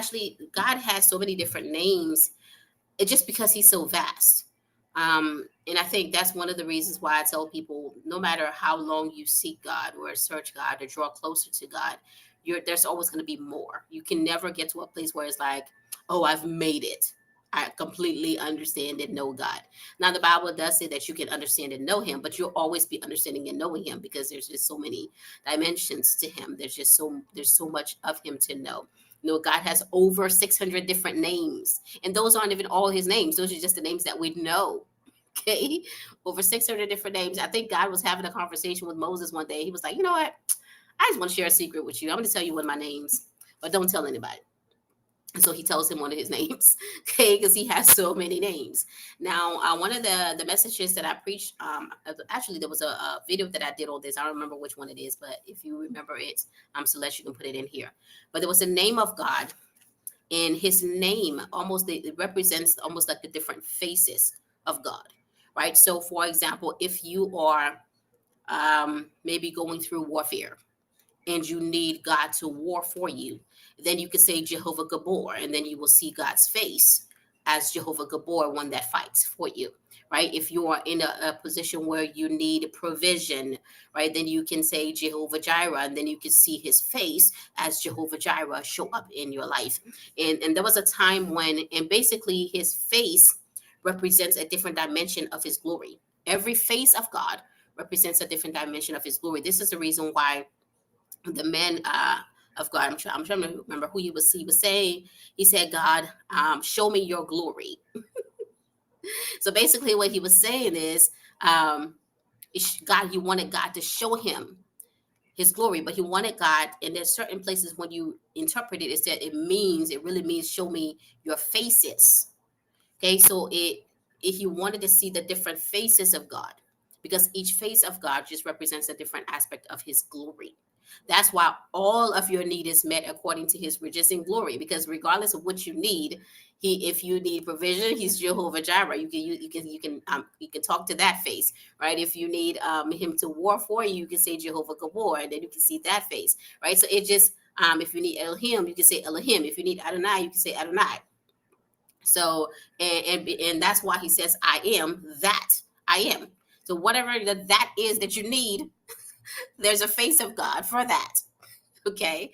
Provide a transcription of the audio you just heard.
actually, God has so many different names. It's just because he's so vast. And I think that's one of the reasons why I tell people, no matter how long you seek God or search God or draw closer to God, there's always going to be more. You can never get to a place where it's like, oh, I've made it. I completely understand and know God. Now, the Bible does say that you can understand and know Him, but you'll always be understanding and knowing Him because there's just so many dimensions to Him. There's so much of Him to know. You know, God has over 600 different names, and those aren't even all His names. Those are just the names that we know. Okay, over 600 different names. I think God was having a conversation with Moses one day. He was like, you know what? I just want to share a secret with you. I'm going to tell you one of my names, but don't tell anybody. And so he tells him one of his names, okay, because he has so many names. Now, one of the messages that I preached, actually, there was a video that I did on this. I don't remember which one it is, but if you remember it, Celeste, you can put it in here. But there was a name of God, and his name it represents almost like the different faces of God, right? So, for example, if you are maybe going through warfare, and you need God to war for you, then you can say Jehovah Gabor, and then you will see God's face as Jehovah Gabor, one that fights for you, right? If you are in a position where you need provision, right, then you can say Jehovah Jireh, and then you can see his face as Jehovah Jireh show up in your life. And there was a time when, and basically his face represents a different dimension of his glory. Every face of God represents a different dimension of his glory. This is the reason why the man of God, I'm trying to remember who he was saying, he said, God, show me your glory. So basically what he was saying is, God, he wanted God to show him his glory, but he wanted God, and there's certain places when you interpret it, it said it really means show me your faces. Okay, so if you wanted to see the different faces of God, because each face of God just represents a different aspect of his glory. That's why all of your need is met according to his riches and glory. Because regardless of what you need, if you need provision, he's Jehovah Jireh. You can talk to that face, right? If you need him to war for you, you can say Jehovah Gabor, and then you can see that face, right? So it just if you need Elohim, you can say Elohim. If you need Adonai, you can say Adonai. So and that's why he says, I am that I am. So whatever that is that you need, there's a face of God for that. Okay.